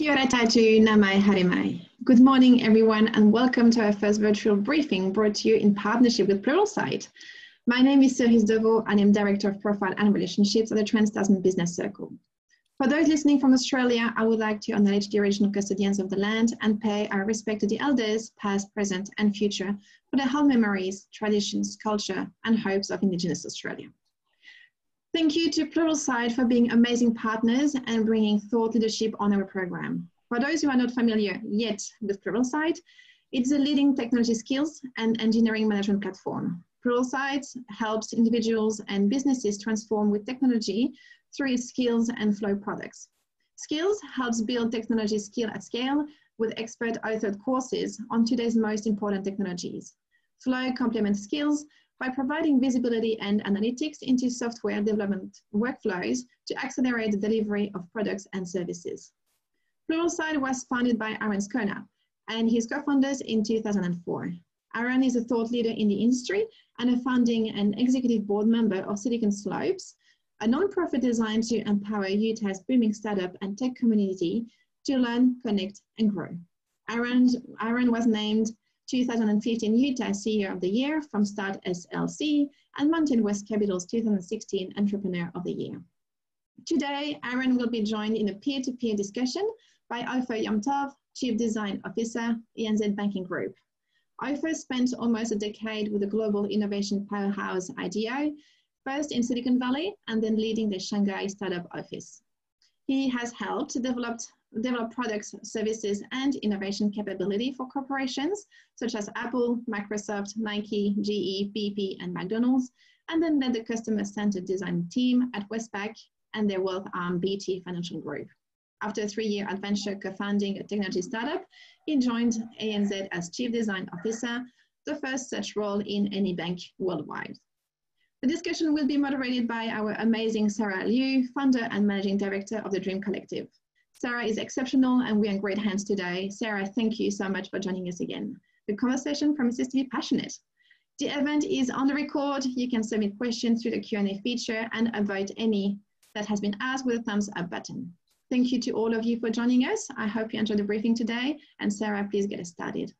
Kia ora tātou, nā mai haere mai. Good morning, everyone, and welcome to our first virtual briefing brought to you in partnership with Pluralsight. My name is Cerise Deveau, and I'm Director of Profile and Relationships at the Trans-Tasman Business Circle. For those listening from Australia, I would like to acknowledge the original custodians of the land and pay our respect to the elders, past, present, and future, for the held memories, traditions, culture, and hopes of Indigenous Australia. Thank you to Pluralsight for being amazing partners and bringing thought leadership on our program. For those who are not familiar yet with Pluralsight, it's a leading technology skills and engineering management platform. Pluralsight helps individuals and businesses transform with technology through its skills and flow products. Skills helps build technology skill at scale with expert authored courses on today's most important technologies. Flow complements skills by providing visibility and analytics into software development workflows to accelerate the delivery of products and services. Pluralsight was founded by Aaron Skonnard and his co-founders in 2004. Aaron is a thought leader in the industry and a founding and executive board member of Silicon Slopes, a non-profit designed to empower Utah's booming startup and tech community to learn, connect, and grow. Aaron was named 2015 Utah CEO of the Year from Start SLC and Mountain West Capital's 2016 Entrepreneur of the Year. Today, Aaron will be joined in a peer-to-peer discussion by Opher Yom-Tov, Chief Design Officer, ANZ Banking Group. Opher spent almost a decade with the global innovation powerhouse IDEO, first in Silicon Valley and then leading the Shanghai startup office. He has helped develop products, services, and innovation capability for corporations such as Apple, Microsoft, Nike, GE, BP, and McDonald's, and then led the customer-centered design team at Westpac and their wealth arm BT Financial Group. After a 3-year adventure co-founding a technology startup, he joined ANZ as Chief Design Officer, the first such role in any bank worldwide. The discussion will be moderated by our amazing Sarah Liu, founder and managing director of the Dream Collective. Sarah is exceptional and we're in great hands today. Sarah, thank you so much for joining us again. The conversation promises to be passionate. The event is on the record. You can submit questions through the Q&A feature and avoid any that has been asked with a thumbs up button. Thank you to all of you for joining us. I hope you enjoyed the briefing today. And Sarah, please get us started.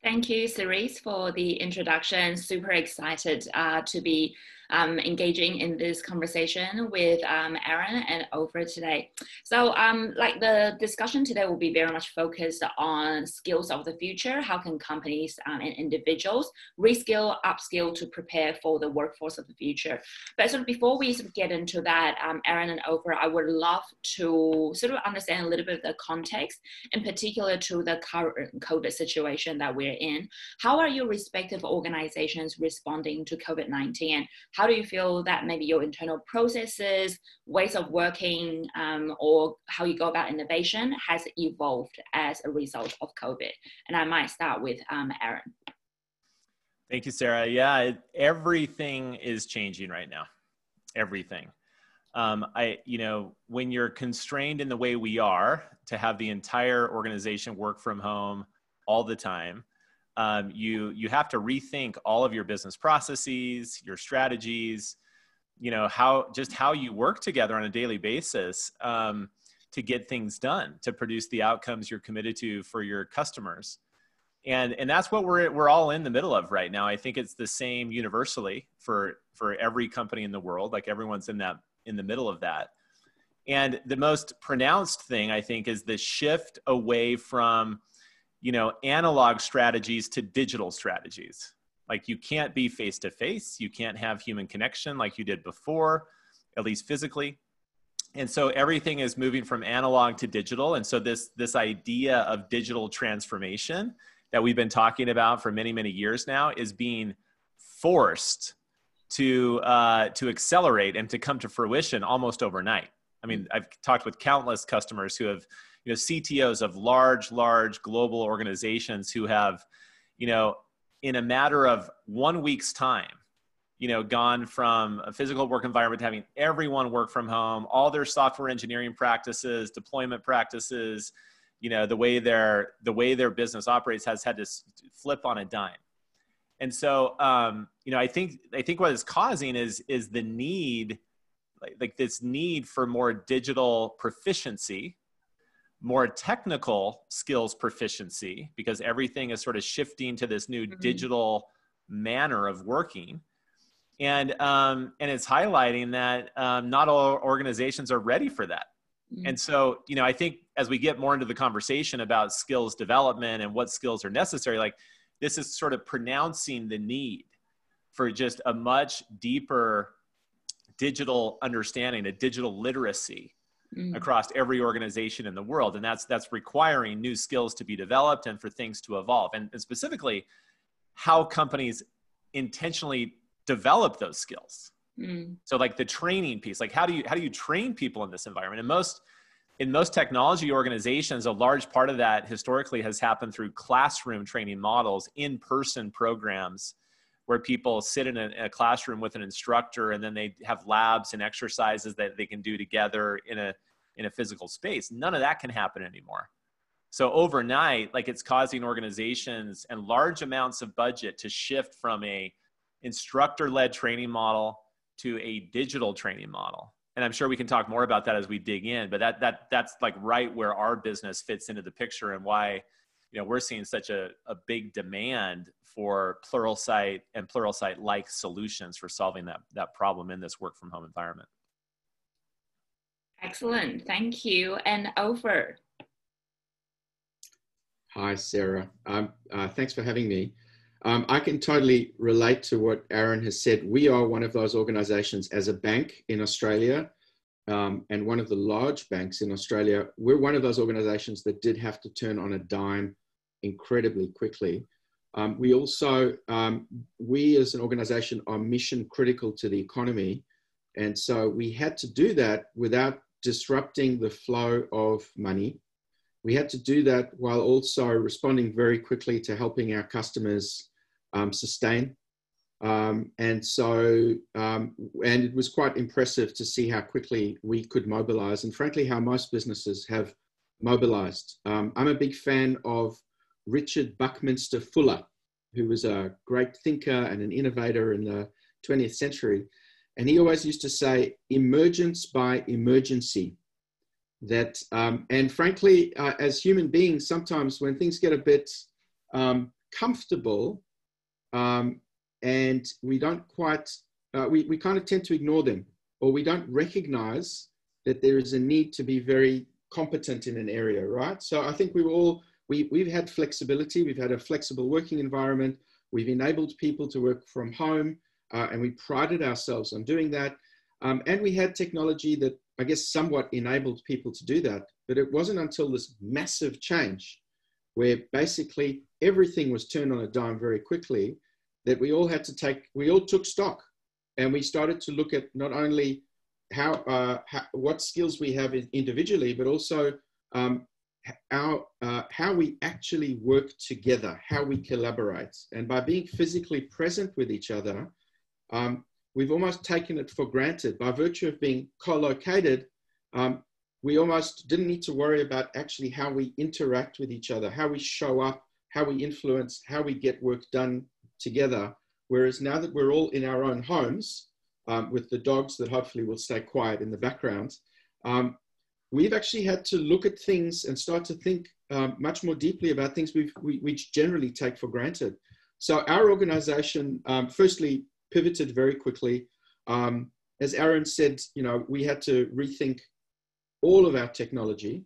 Thank you, Cerise, for the introduction. Super excited to be engaging in this conversation with Aaron and Opher today. So like the discussion today will be very much focused on skills of the future. How can companies and individuals reskill, upskill to prepare for the workforce of the future? But sort of before we sort of get into that, Aaron and Opher, I would love to sort of understand a little bit of the context, in particular to the current COVID situation that we're in. How are your respective organizations responding to COVID-19, and how do you feel that maybe your internal processes, ways of working, or how you go about innovation has evolved as a result of COVID? And I might start with Aaron. Thank you, Sarah. Yeah, everything is changing right now. Everything. When you're constrained in the way we are to have the entire organization work from home all the time, you have to rethink all of your business processes, your strategies, how you work together on a daily basis to get things done, to produce the outcomes you're committed to for your customers. And that's what we're all in the middle of right now. I think it's the same universally for every company in the world. Like everyone's in the middle of that. And the most pronounced thing, I think, is the shift away from analog strategies to digital strategies. Like you can't be face-to-face. You can't have human connection like you did before, at least physically. And so everything is moving from analog to digital. And so this idea of digital transformation that we've been talking about for many, many years now is being forced to accelerate and to come to fruition almost overnight. I mean, I've talked with countless customers who have CTOs of large global organizations who have, in a matter of 1 week's time, gone from a physical work environment to having everyone work from home, all their software engineering practices, deployment practices, the way their business operates has had to flip on a dime. And so, I think what it's causing is the need, like this need for more digital proficiency more technical skills proficiency, because everything is sort of shifting to this new digital manner of working. And it's highlighting that not all organizations are ready for that. And so, you know, I think as we get more into the conversation about skills development and what skills are necessary, like this is sort of pronouncing the need for just a much deeper digital understanding, a digital literacy across every organization in the world. And that's requiring new skills to be developed and for things to evolve. And specifically, how companies intentionally develop those skills. So like the training piece, like how do you train people in this environment? And in most technology organizations, a large part of that historically has happened through classroom training models, in-person programs where people sit in a classroom with an instructor, and then they have labs and exercises that they can do together in a physical space. None of that can happen anymore. So overnight, like it's causing organizations and large amounts of budget to shift from a instructor-led training model to a digital training model. And I'm sure we can talk more about that as we dig in, but that's like right where our business fits into the picture, and why, you know, we're seeing such a big demand for Pluralsight and Pluralsight-like solutions for solving that problem in this work from home environment. Excellent, thank you. And Opher. Hi, Sarah. Thanks for having me. I can totally relate to what Aaron has said. We are one of those organizations as a bank in Australia, and one of the large banks in Australia. We're one of those organizations that did have to turn on a dime incredibly quickly. We also, we as an organization are mission critical to the economy. And so we had to do that without disrupting the flow of money. We had to do that while also responding very quickly to helping our customers sustain. And it was quite impressive to see how quickly we could mobilize, and frankly, how most businesses have mobilized. I'm a big fan of Richard Buckminster Fuller, who was a great thinker and an innovator in the 20th century. And he always used to say, emergence by emergency. That, and frankly, as human beings, sometimes when things get a bit comfortable, and we don't quite, we kind of tend to ignore them, or we don't recognize that there is a need to be very competent in an area, right? So I think we've had flexibility, we've had a flexible working environment, we've enabled people to work from home, and we prided ourselves on doing that. And we had technology that I guess somewhat enabled people to do that. But it wasn't until this massive change, where basically everything was turned on a dime very quickly, that we all took stock, and we started to look at not only what skills we have individually, but also how we actually work together, how we collaborate. And by being physically present with each other, we've almost taken it for granted. By virtue of being co-located, we almost didn't need to worry about actually how we interact with each other, how we show up, how we influence, how we get work done together. Whereas now that we're all in our own homes, with the dogs that hopefully will stay quiet in the background, we've actually had to look at things and start to think much more deeply about things we generally take for granted. So our organization, firstly, pivoted very quickly. As Aaron said, you know, we had to rethink all of our technology.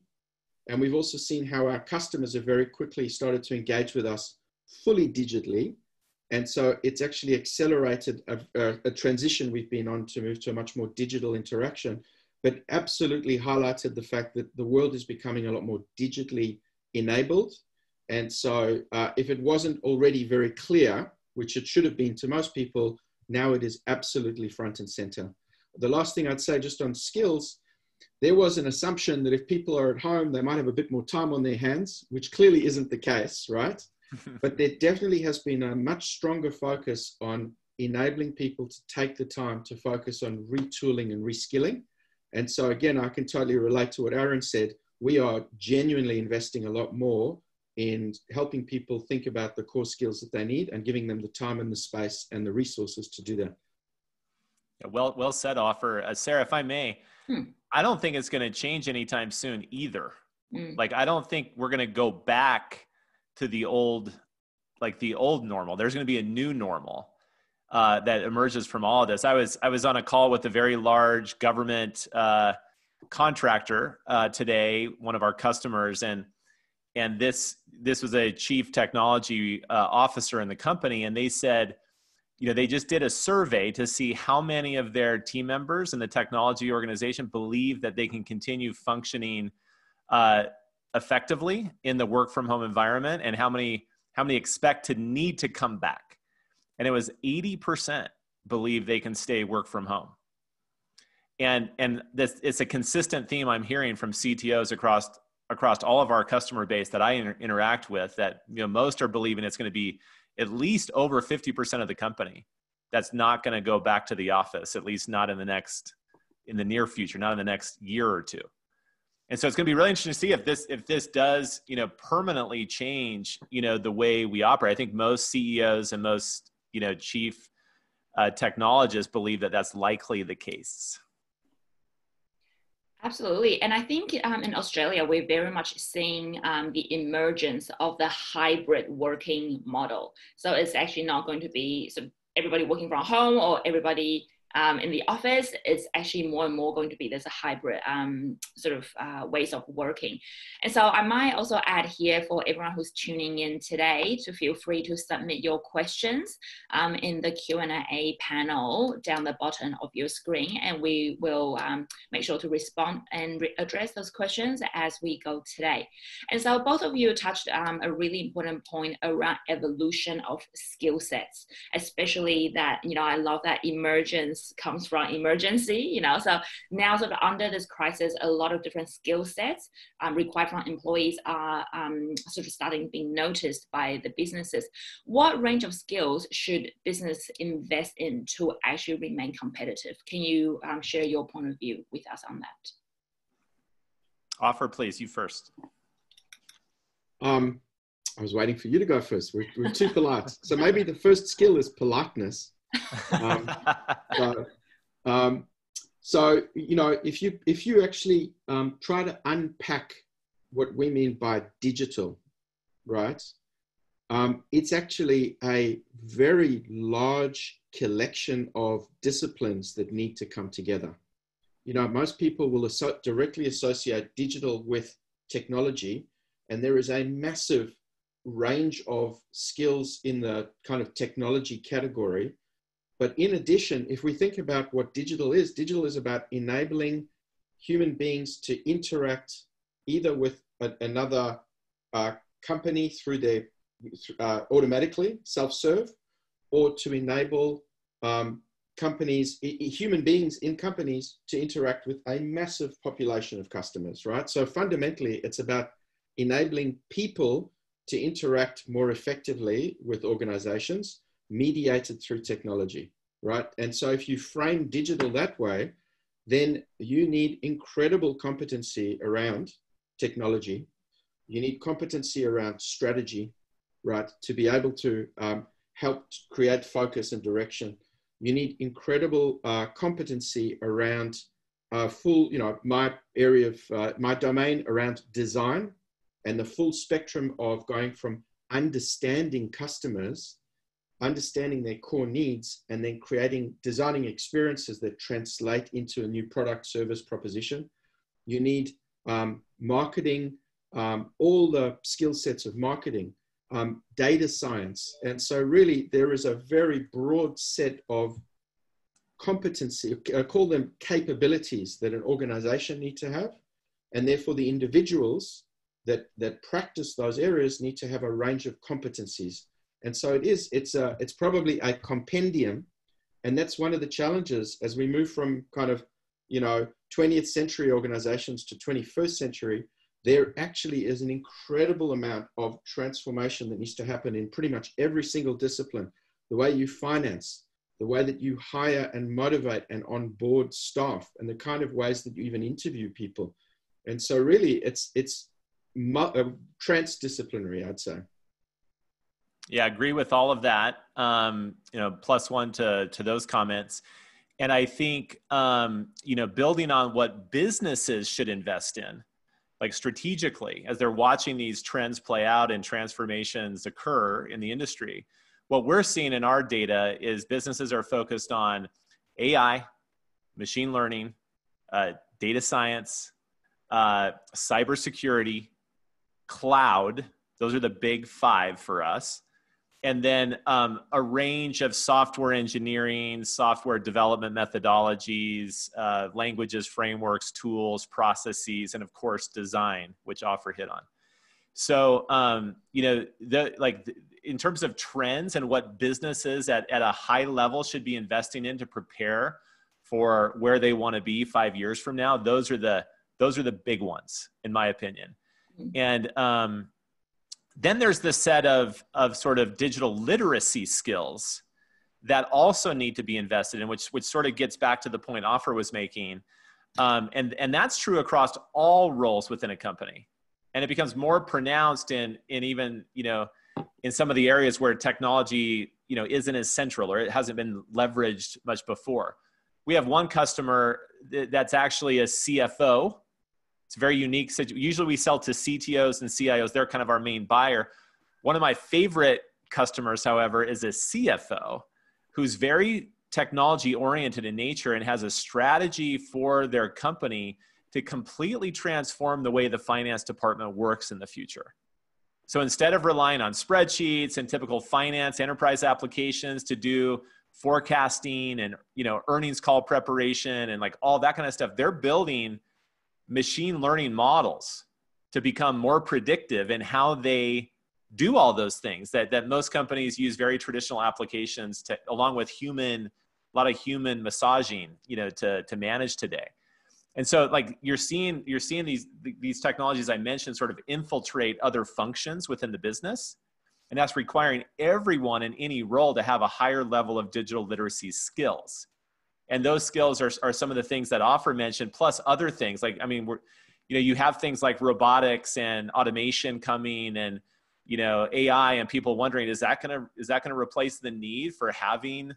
And we've also seen how our customers have very quickly started to engage with us fully digitally. And so it's actually accelerated a transition we've been on to move to a much more digital interaction, but absolutely highlighted the fact that the world is becoming a lot more digitally enabled. And so if it wasn't already very clear, which it should have been to most people, now it is absolutely front and center. The last thing I'd say just on skills, there was an assumption that if people are at home, they might have a bit more time on their hands, which clearly isn't the case, right? But there definitely has been a much stronger focus on enabling people to take the time to focus on retooling and reskilling. And so again, I can totally relate to what Aaron said. We are genuinely investing a lot more in helping people think about the core skills that they need and giving them the time and the space and the resources to do that. Yeah, well said, Opher. Sarah, if I may, I don't think it's going to change anytime soon either. Like, I don't think we're going to go back to the old normal. There's going to be a new normal that emerges from all of this. I was on a call with a very large government contractor today, one of our customers, and this was a chief technology officer in the company, and they said, they just did a survey to see how many of their team members in the technology organization believe that they can continue functioning effectively in the work from home environment, and how many expect to need to come back. And it was 80% believe they can stay work from home. And this, it's a consistent theme I'm hearing from CTOs across all of our customer base that I interact with, that most are believing it's going to be at least over 50% of the company that's not going to go back to the office, at least not in the near future, not in the next year or two. And so it's going to be really interesting to see if this does, permanently change, the way we operate. I think most CEOs and most, chief technologists believe that that's likely the case. Absolutely. And I think in Australia, we're very much seeing the emergence of the hybrid working model. So it's actually not going to be everybody working from home or everybody in the office. It's actually more and more going to be there's a hybrid ways of working. And so I might also add here for everyone who's tuning in today to feel free to submit your questions in the Q&A panel down the bottom of your screen, and we will make sure to respond and address those questions as we go today. And so both of you touched a really important point around evolution of skill sets, especially that, I love that emergence comes from emergency, so now sort of under this crisis, a lot of different skill sets required from employees are sort of starting being noticed by the businesses. What range of skills should business invest in to actually remain competitive? Can you share your point of view with us on that? Opher, please, you first. I was waiting for you to go first. We're too polite. So maybe the first skill is politeness. If you actually try to unpack what we mean by digital, right? It's actually a very large collection of disciplines that need to come together. Most people will directly associate digital with technology, and there is a massive range of skills in the kind of technology category. But in addition, if we think about what digital is about enabling human beings to interact either with another company through their automatically self-serve, or to enable human beings in companies to interact with a massive population of customers, right? So fundamentally, it's about enabling people to interact more effectively with organizations, mediated through technology, right? And so if you frame digital that way, then you need incredible competency around technology. You need competency around strategy, right? To be able to help create focus and direction. You need incredible competency around my area of my domain around design, and the full spectrum of going from understanding customers, understanding their core needs, and then designing experiences that translate into a new product service proposition. You need marketing, all the skill sets of marketing, data science. And so really there is a very broad set of competency, I call them capabilities, that an organization need to have. And therefore the individuals that practice those areas need to have a range of competencies. And so it's probably a compendium. And that's one of the challenges as we move from kind of, 20th century organizations to 21st century. There actually is an incredible amount of transformation that needs to happen in pretty much every single discipline. The way you finance, the way that you hire and motivate and onboard staff, and the kind of ways that you even interview people. And so really it's transdisciplinary, I'd say. Yeah, I agree with all of that. Plus one to those comments. And I think, building on what businesses should invest in, like strategically, as they're watching these trends play out and transformations occur in the industry, what we're seeing in our data is businesses are focused on AI, machine learning, data science, cybersecurity, cloud. Those are the big five for us. And then a range of software engineering, software development methodologies, languages, frameworks, tools, processes, and of course, design, which Opher hit on. So, in terms of trends and what businesses at a high level should be investing in to prepare for where they want to be 5 years from now, those are the big ones, in my opinion. And then there's the set of sort of digital literacy skills that also need to be invested in, which sort of gets back to the point Opher was making. And that's true across all roles within a company. And it becomes more pronounced in even, in some of the areas where technology, isn't as central or it hasn't been leveraged much before. We have one customer that's actually a CFO. It's very unique. Usually we sell to CTOs and CIOs. They're kind of our main buyer. One of my favorite customers, however, is a CFO who's very technology oriented in nature and has a strategy for their company to completely transform the way the finance department works in the future. So instead of relying on spreadsheets and typical finance enterprise applications to do forecasting and, earnings call preparation and like all that kind of stuff, they're building machine learning models to become more predictive in how they do all those things that most companies use very traditional applications to, along with a lot of human massaging, to manage today. And so like you're seeing these technologies I mentioned sort of infiltrate other functions within the business. And that's requiring everyone in any role to have a higher level of digital literacy skills. And those skills are some of the things that Opher mentioned, plus other things like, you have things like robotics and automation coming and, AI and people wondering, is that going to replace the need for having,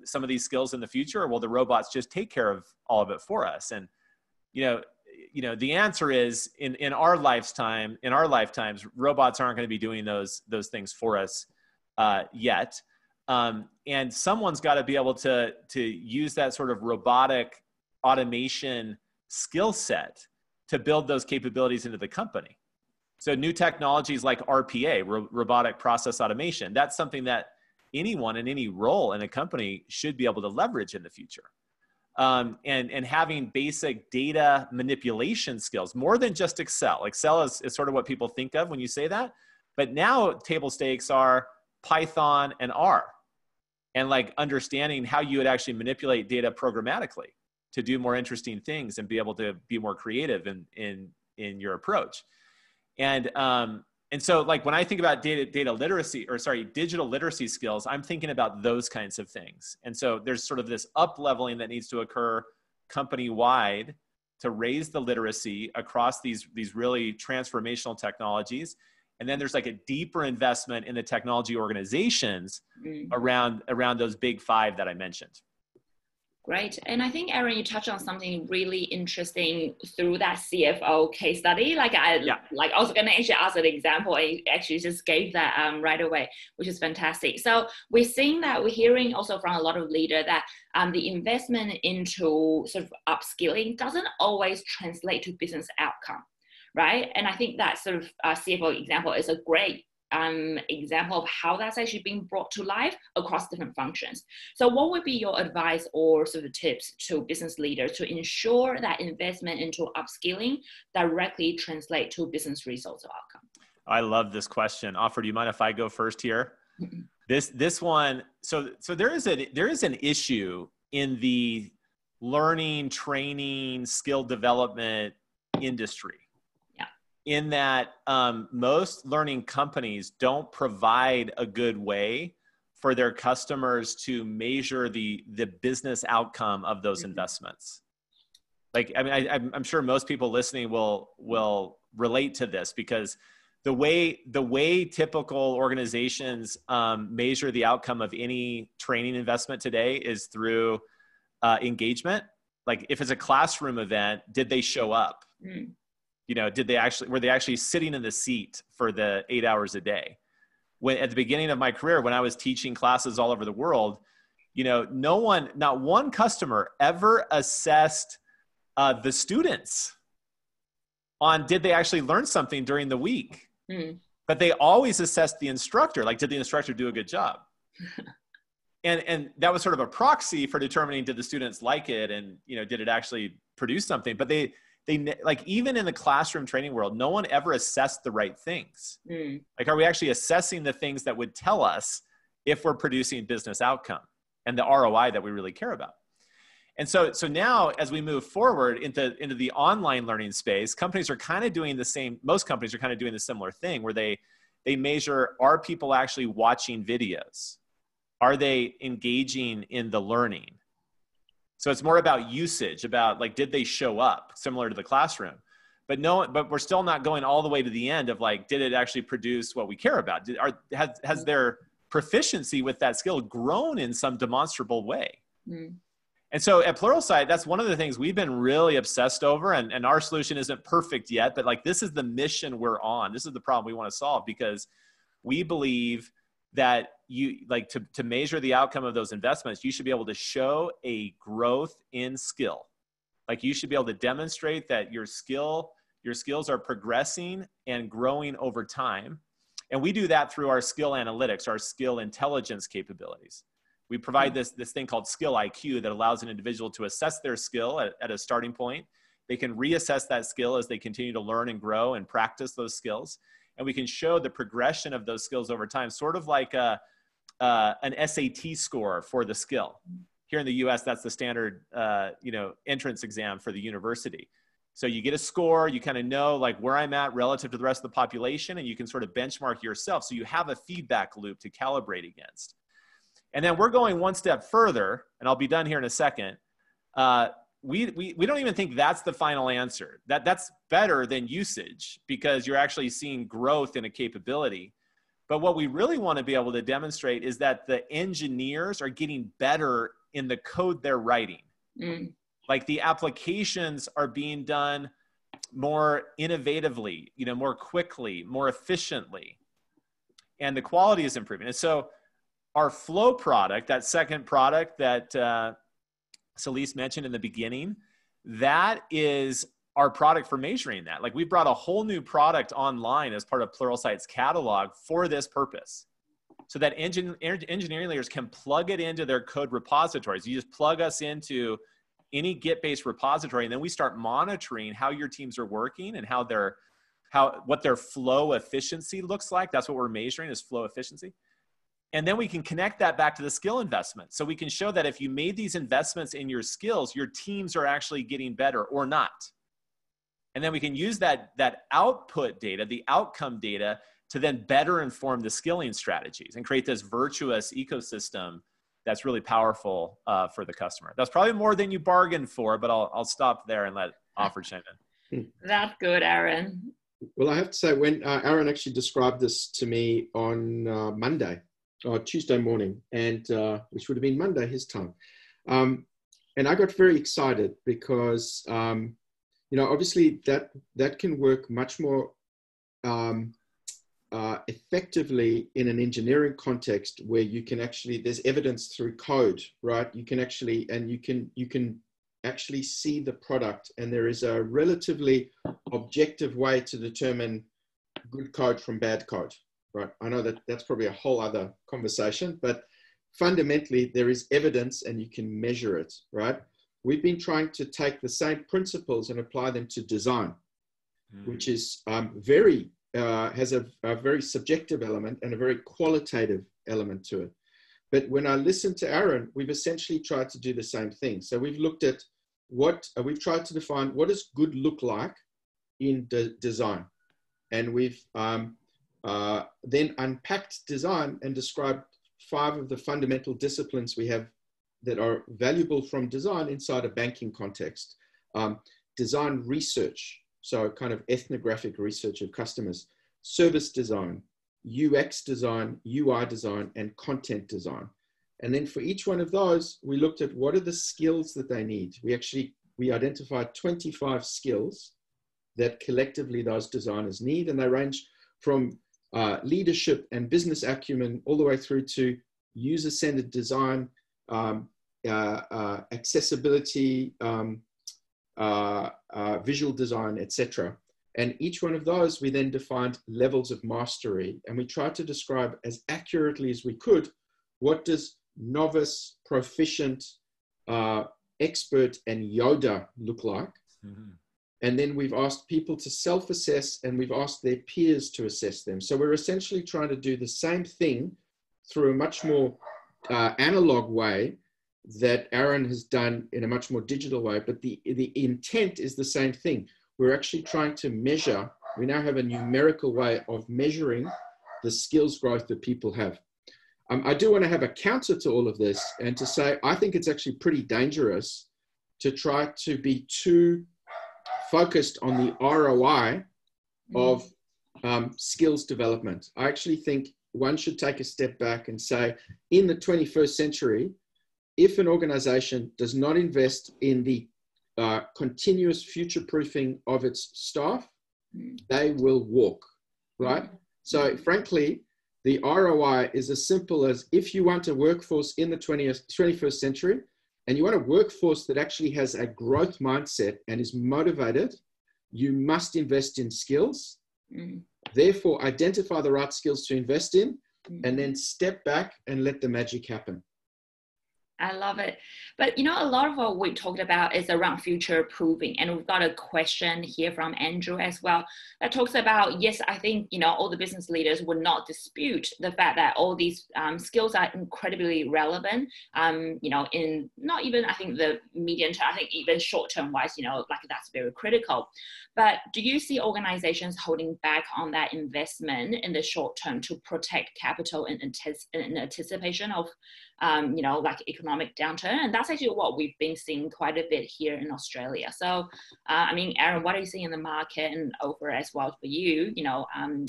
some of these skills in the future? Or will the robots just take care of all of it for us? And, the answer is in our lifetimes, robots aren't going to be doing those things for us yet. And someone's got to be able to use that sort of robotic automation skill set to build those capabilities into the company. So new technologies like RPA, robotic process automation, that's something that anyone in any role in a company should be able to leverage in the future. And having basic data manipulation skills, more than just Excel. Excel is sort of what people think of when you say that. But now table stakes are Python and R. And like understanding how you would actually manipulate data programmatically to do more interesting things and be able to be more creative in your approach. And so like when I think about digital literacy skills, I'm thinking about those kinds of things. And so there's sort of this up leveling that needs to occur company-wide to raise the literacy across these really transformational technologies. And then there's like a deeper investment in the technology organizations around those big five that I mentioned. Great. And I think, Aaron, you touched on something really interesting through that CFO case study. I was going to actually ask an example. I actually just gave that right away, which is fantastic. So we're hearing also from a lot of leaders that the investment into sort of upskilling doesn't always translate to business outcome, right? And I think that sort of CFO example is a great example of how that's actually being brought to life across different functions. So what would be your advice or sort of tips to business leaders to ensure that investment into upskilling directly translate to business results or outcome? I love this question. Opher, do you mind if I go first here? This one, so there is an issue in the learning, training, skill development industry. In that most learning companies don't provide a good way for their customers to measure the business outcome of those investments. I'm sure most people listening will relate to this, because the way typical organizations measure the outcome of any training investment today is through engagement. Like if it's a classroom event, did they show up? You know, were they actually sitting in the seat for the 8 hours a day? When at the beginning of my career, when I was teaching classes all over the world, you know, not one customer ever assessed the students on did they actually learn something during the week. But they always assessed the instructor, like, did the instructor do a good job? and that was sort of a proxy for determining, did the students like it, and, you know, did it actually produce something? But they like, even in the classroom training world, no one ever assessed the right things. Like, are we actually assessing the things that would tell us if we're producing business outcome and the ROI that we really care about? And so now, as we move forward into the online learning space, companies are kind of doing the same. Most companies are kind of doing the similar thing, where they measure, are people actually watching videos? Are they engaging in the learning? So it's more about usage, about, like, did they show up, similar to the classroom? But we're still not going all the way to the end of, like, did it actually produce what we care about? Has their proficiency with that skill grown in some demonstrable way? And so at Pluralsight, that's one of the things we've been really obsessed over, and our solution isn't perfect yet, but, like, this is the mission we're on. This is the problem we want to solve, because we believe that to measure the outcome of those investments, you should be able to show a growth in skill. Like, you should be able to demonstrate that your skills are progressing and growing over time. And we do that through our skill analytics, our skill intelligence capabilities. We provide this thing called skill IQ that allows an individual to assess their skill at a starting point. They can reassess that skill as they continue to learn and grow and practice those skills. And we can show the progression of those skills over time, sort of like an SAT score for the skill. Here in the US, that's the standard entrance exam for the university. So you get a score, you kind of know, like, where I'm at relative to the rest of the population, and you can sort of benchmark yourself. So you have a feedback loop to calibrate against. And then we're going one step further, and I'll be done here in a second. We don't even think that's the final answer. That's better than usage, because you're actually seeing growth in a capability. But what we really want to be able to demonstrate is that the engineers are getting better in the code they're writing. Like, the applications are being done more innovatively, you know, more quickly, more efficiently, and the quality is improving. And so our Flow product, that second product that Celeste mentioned in the beginning, that is our product for measuring that. Like, we brought a whole new product online as part of Pluralsight's catalog for this purpose, so that engineering leaders can plug it into their code repositories. You just plug us into any Git-based repository, and then we start monitoring how your teams are working and what their flow efficiency looks like. That's what we're measuring, is flow efficiency. And then we can connect that back to the skill investment. So we can show that if you made these investments in your skills, your teams are actually getting better or not. And then we can use that output data, the outcome data, to then better inform the skilling strategies and create this virtuous ecosystem that's really powerful for the customer. That's probably more than you bargained for, but I'll stop there and let Opher chime in. That's good, Aaron. Well, I have to say, when Aaron actually described this to me on Monday, or Tuesday morning, and which would have been Monday his time. And I got very excited because, obviously that can work much more effectively in an engineering context, where you can actually, there's evidence through code, right? You can actually see the product, and there is a relatively objective way to determine good code from bad code. Right. I know that's probably a whole other conversation, but fundamentally there is evidence and you can measure it, right? We've been trying to take the same principles and apply them to design, which is has a very subjective element and a very qualitative element to it. But when I listened to Aaron, we've essentially tried to do the same thing. So we've looked at we've tried to define what does good look like in design. And we've then unpacked design and described 5 of the fundamental disciplines we have that are valuable from design inside a banking context. Design research, so kind of ethnographic research of customers, service design, UX design, UI design, and content design. And then for each one of those, we looked at what are the skills that they need. We identified 25 skills that collectively those designers need. And they range from leadership and business acumen all the way through to user-centered design, accessibility, visual design, etc. And each one of those, we then defined levels of mastery. And we tried to describe as accurately as we could, what does novice, proficient, expert, and Yoda look like? Mm-hmm. And then we've asked people to self-assess, and we've asked their peers to assess them. So we're essentially trying to do the same thing through a much more analog way that Aaron has done in a much more digital way, but the intent is the same thing. We're actually trying to measure, we now have a numerical way of measuring the skills growth that people have. I do want to have a counter to all of this and to say, I think it's actually pretty dangerous to try to be too focused on the ROI of skills development. I actually think one should take a step back and say, in the 21st century, if an organization does not invest in the continuous future-proofing of its staff, they will walk, right? So frankly, the ROI is as simple as, if you want a workforce in the 21st century, and you want a workforce that actually has a growth mindset and is motivated, you must invest in skills. Therefore, identify the right skills to invest in, and then step back and let the magic happen. I love it. But, you know, a lot of what we talked about is around future proofing. And we've got a question here from Andrew as well that talks about, yes, I think, you know, all the business leaders would not dispute the fact that all these skills are incredibly relevant, you know, in not even, I think, the medium term, I think even short term wise, you know, like that's very critical. But do you see organizations holding back on that investment in the short term to protect capital in anticipation of, you know, like economic downturn? And that's actually what we've been seeing quite a bit here in Australia. So, I mean, Aaron, what are you seeing in the market, and Opher as well for you, you know,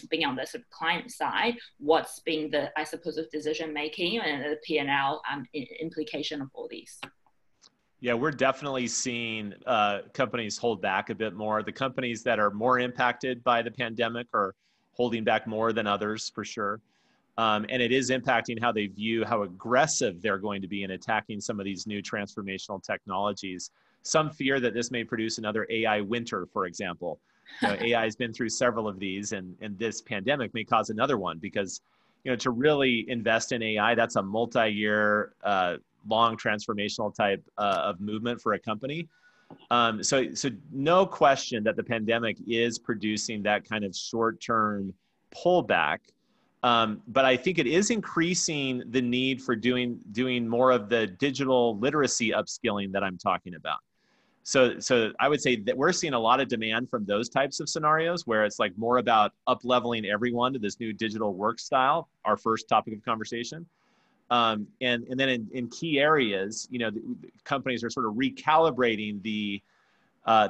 being on the sort of client side, what's been the, I suppose, of decision making and the P&L implication of all these? Yeah, we're definitely seeing companies hold back a bit more. The companies that are more impacted by the pandemic are holding back more than others, for sure. And it is impacting how they view how aggressive they're going to be in attacking some of these new transformational technologies. Some fear that this may produce another AI winter, for example. You know, AI has been through several of these, and this pandemic may cause another one, because, you know, to really invest in AI, that's a multi-year, long transformational type of movement for a company. So no question that the pandemic is producing that kind of short-term pullback. But I think it is increasing the need for doing more of the digital literacy upskilling that I'm talking about. So I would say that we're seeing a lot of demand from those types of scenarios, where it's like more about up-leveling everyone to this new digital work style, our first topic of conversation. And then in key areas, you know, the companies are sort of recalibrating the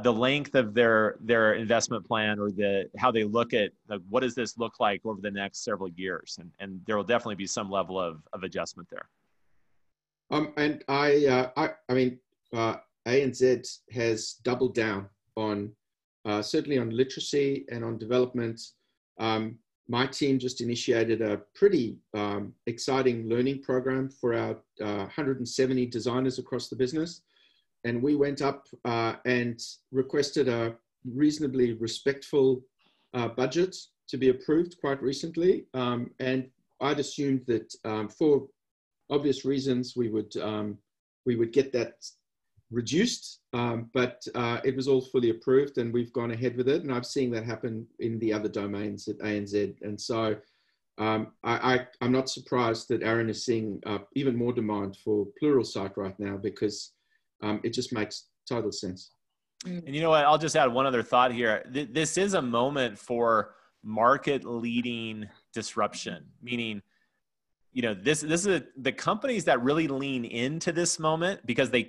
length of their investment plan, or how they look at what does this look like over the next several years, and there will definitely be some level of adjustment there. And I mean, ANZ has doubled down on certainly on literacy and on development. My team just initiated a pretty exciting learning program for our 170 designers across the business. And we went up and requested a reasonably respectful budget to be approved quite recently. And I'd assumed that for obvious reasons, we would get that reduced, but it was all fully approved, and we've gone ahead with it. And I've seen that happen in the other domains at ANZ. And so I'm not surprised that Aaron is seeing even more demand for Pluralsight right now, because it just makes total sense. And you know what, I'll just add one other thought here. This is a moment for market leading disruption, meaning, you know, this is the companies that really lean into this moment because they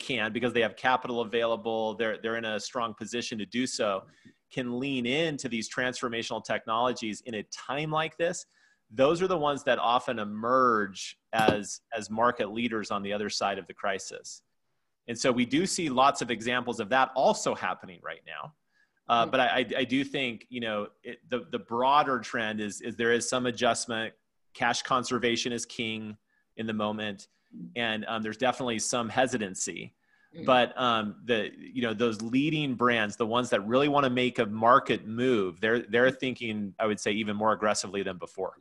have capital available, they're in a strong position to do so, can lean into these transformational technologies in a time like this. Those are the ones that often emerge as market leaders on the other side of the crisis. And so we do see lots of examples of that also happening right now. But I do think, the broader trend is there is some adjustment. Cash conservation is king in the moment. And there's definitely some hesitancy. But those leading brands, the ones that really want to make a market move, they're thinking, I would say, even more aggressively than before.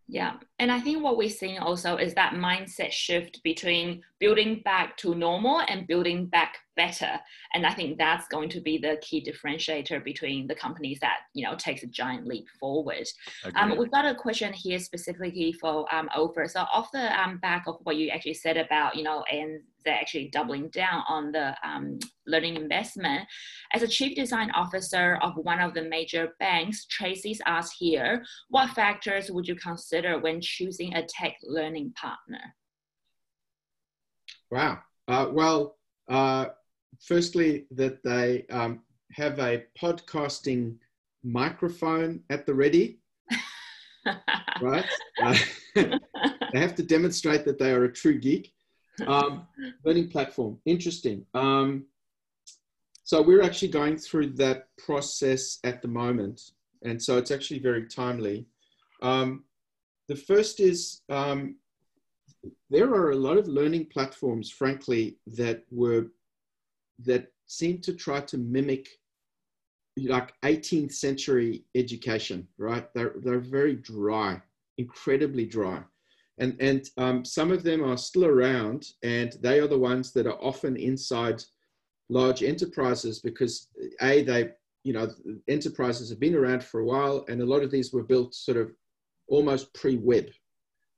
Yeah, and I think what we're seeing also is that mindset shift between building back to normal and building back better. And I think that's going to be the key differentiator between the companies that, takes a giant leap forward. We've got a question here specifically for Opher. So off the back of what you actually said about, ANZ actually doubling down on the learning investment. As a chief design officer of one of the major banks, Tracy's asked here, what factors would you consider when choosing a tech learning partner? Wow. Firstly, that they have a podcasting microphone at the ready, right? They have to demonstrate that they are a true geek. Learning platform, interesting. So we're actually going through that process at the moment, and so it's actually very timely. The first is there are a lot of learning platforms, frankly, that seem to try to mimic like 18th century education, right? They're very dry, incredibly dry. And some of them are still around, and they are the ones that are often inside large enterprises because enterprises have been around for a while, and a lot of these were built sort of almost pre-web,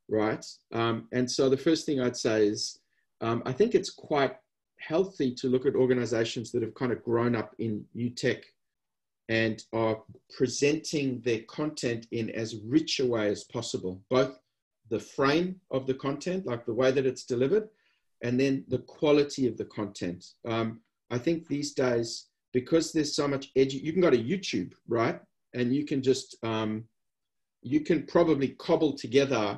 right? And so the first thing I'd say is I think it's quite healthy to look at organizations that have kind of grown up in new tech and are presenting their content in as rich a way as possible, both the frame of the content, like the way that it's delivered, and then the quality of the content. I think these days, because there's so much you can go to YouTube, right? And you can just, you can probably cobble together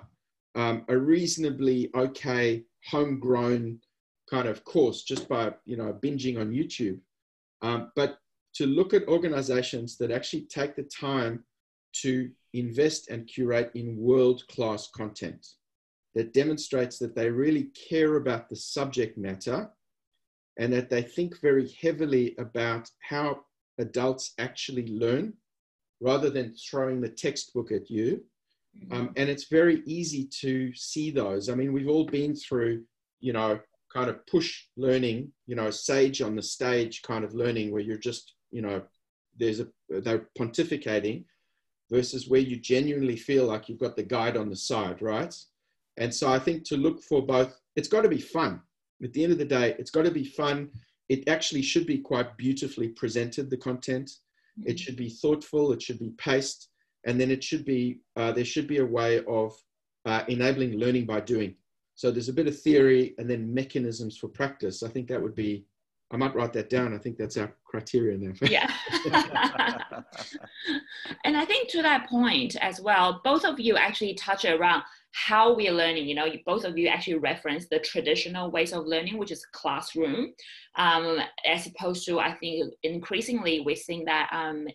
a reasonably okay homegrown kind of course just by, binging on YouTube. But to look at organizations that actually take the time to invest and curate in world-class content that demonstrates that they really care about the subject matter and that they think very heavily about how adults actually learn rather than throwing the textbook at you. And it's very easy to see those. I mean, we've all been through, kind of push learning, sage on the stage kind of learning where you're just, they're pontificating versus where you genuinely feel like you've got the guide on the side, right? And so I think to look for both, it's got to be fun. At the end of the day, it's got to be fun. It actually should be quite beautifully presented, the content. It should be thoughtful, it should be paced, and then it should be, there should be a way of enabling learning by doing. So there's a bit of theory and then mechanisms for practice. I think that would be, I might write that down. I think that's our criteria now. Yeah. And I think to that point as well, both of you actually touch around how we're learning. Both of you actually reference the traditional ways of learning, which is classroom, as opposed to, I think, increasingly we're seeing that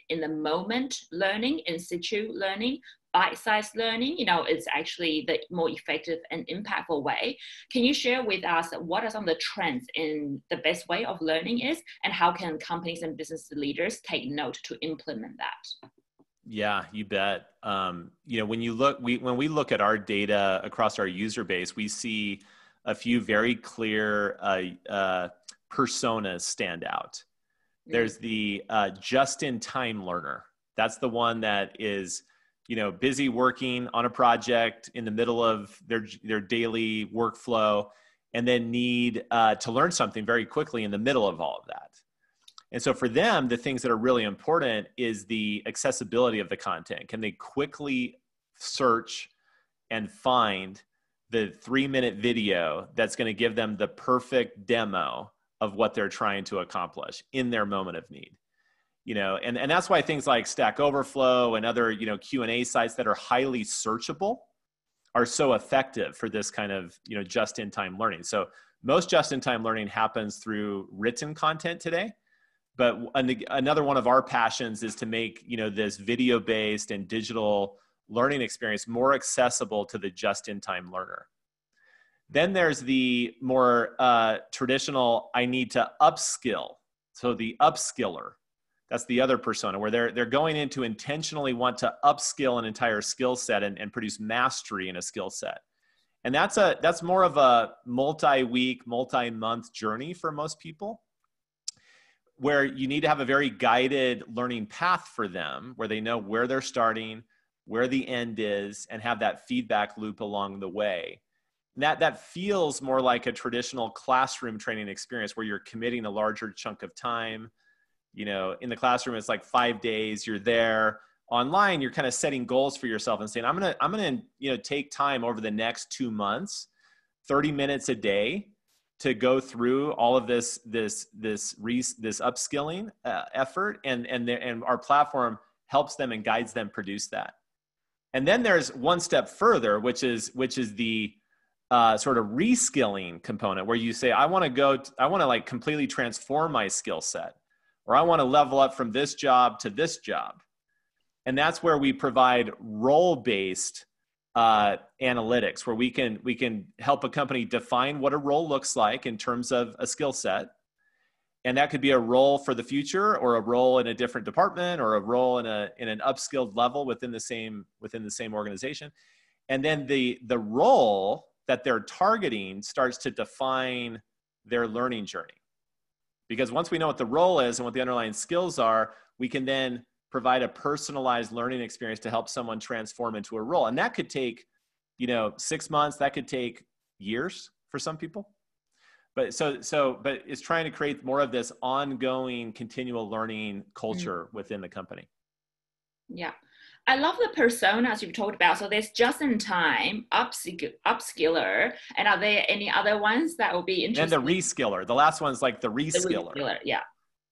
in the moment learning, in situ learning, bite-sized learning, it's actually the more effective and impactful way. Can you share with us what are some of the trends in the best way of learning is, and how can companies and business leaders take note to implement that? Yeah, you bet. When we look at our data across our user base, we see a few very clear personas stand out. There's the just-in-time learner. That's the one that is, busy working on a project in the middle of their daily workflow, and then need to learn something very quickly in the middle of all of that. And so for them, the things that are really important is the accessibility of the content. Can they quickly search and find the 3-minute video that's going to give them the perfect demo of what they're trying to accomplish in their moment of need? And that's why things like Stack Overflow and other, Q&A sites that are highly searchable are so effective for this kind of, just-in-time learning. So most just-in-time learning happens through written content today. another one of our passions is to make, you know, this video-based and digital learning experience more accessible to the just-in-time learner. Then there's the more traditional, I need to upskill. So the upskiller, that's the other persona, where they're going in to intentionally want to upskill an entire skill set and produce mastery in a skill set. And that's more of a multi-week, multi-month journey for most people, where you need to have a very guided learning path for them, where they know where they're starting, where the end is, and have that feedback loop along the way. That feels more like a traditional classroom training experience, where you're committing a larger chunk of time. You know, in the classroom, it's like 5 days, you're there. Online, you're kind of setting goals for yourself and saying, I'm gonna, you know, take time over the next 2 months, 30 minutes a day, to go through all of this upskilling effort, and our platform helps them and guides them produce that. And then there's one step further, which is the sort of reskilling component, where you say, I want to like completely transform my skill set, or I want to level up from this job to this job. And that's where we provide role-based analytics, where we can help a company define what a role looks like in terms of a skill set. And that could be a role for the future, or a role in a different department, or a role in an upskilled level within the same organization. And then the role that they're targeting starts to define their learning journey. Because once we know what the role is and what the underlying skills are, we can then provide a personalized learning experience to help someone transform into a role. And that could take, you know, 6 months, that could take years for some people. But but it's trying to create more of this ongoing continual learning culture within the company. Yeah. I love the personas you've talked about. So there's just-in-time, upskiller, and are there any other ones that will be interesting? And the reskiller. The last one's like the reskiller. The reskiller, yeah.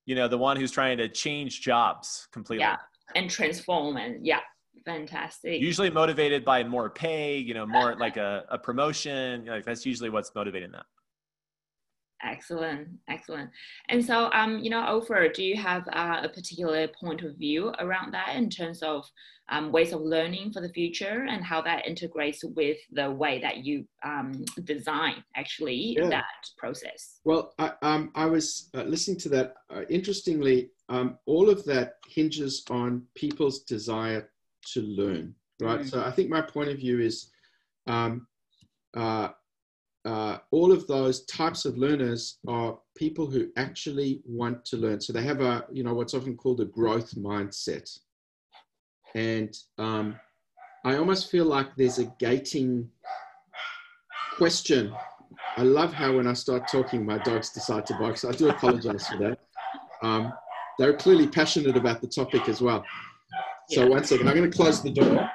You know, the one who's trying to change jobs completely. Yeah, and transform, and yeah, fantastic. Usually motivated by more pay, you know, more like a promotion. Like that's usually what's motivating that. Excellent, excellent. And so, you know, Opher, do you have a particular point of view around that in terms of ways of learning for the future, and how that integrates with the way that you design actually that process? Well, I was listening to that. Interestingly, all of that hinges on people's desire to learn, right? So I think my point of view is all of those types of learners are people who actually want to learn. So they have a, you know, what's often called a growth mindset. And I almost feel like there's a gating question. I love how when I start talking, my dogs decide to bark. So I do apologize for that. They're clearly passionate about the topic as well. So one second, I'm going to close the door.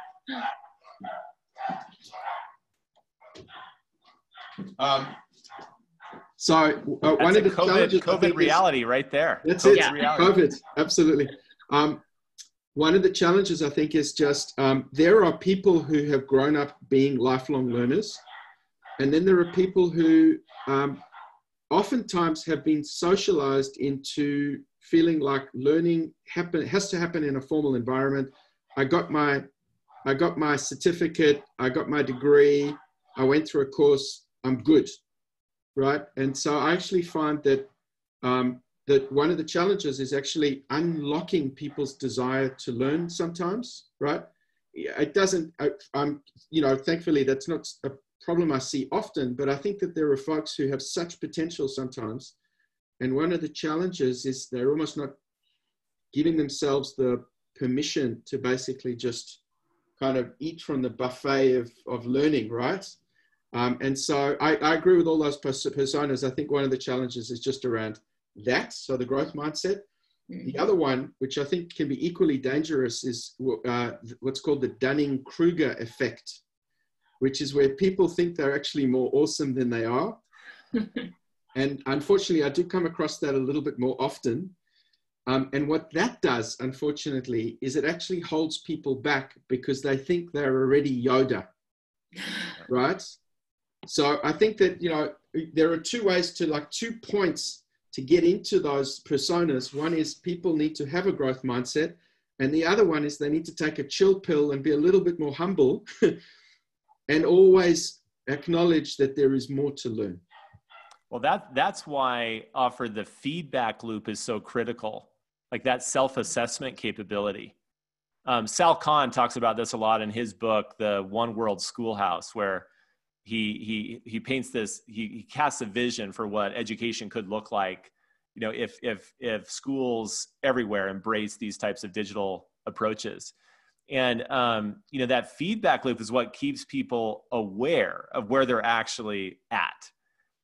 One of the challenges, COVID reality right there. That's it. COVID, absolutely. One of the challenges, I think, is just there are people who have grown up being lifelong learners, and then there are people who oftentimes have been socialized into feeling like learning has to happen in a formal environment. I got my certificate, I got my degree, I went through a course, I'm good, right? And so I actually find that that one of the challenges is actually unlocking people's desire to learn sometimes, right? It doesn't, you know, thankfully that's not a problem I see often, but I think that there are folks who have such potential sometimes. And one of the challenges is they're almost not giving themselves the permission to basically just kind of eat from the buffet of learning, right? And so I agree with all those personas. I think one of the challenges is just around that, so the growth mindset. The other one, which I think can be equally dangerous, is what's called the Dunning-Kruger effect, which is where people think they're actually more awesome than they are. And unfortunately, I do come across that a little bit more often. And what that does, unfortunately, is it actually holds people back because they think they're already Yoda, right? So I think that, you know, there are two ways to, like, 2 points to get into those personas. One is people need to have a growth mindset, and the other one is they need to take a chill pill and be a little bit more humble and always acknowledge that there is more to learn. Well, that's why Opher, the feedback loop is so critical, like that self-assessment capability. Sal Khan talks about this a lot in his book, The One World Schoolhouse, where he paints this, he casts a vision for what education could look like, you know, if schools everywhere embrace these types of digital approaches. And, you know, that feedback loop is what keeps people aware of where they're actually at.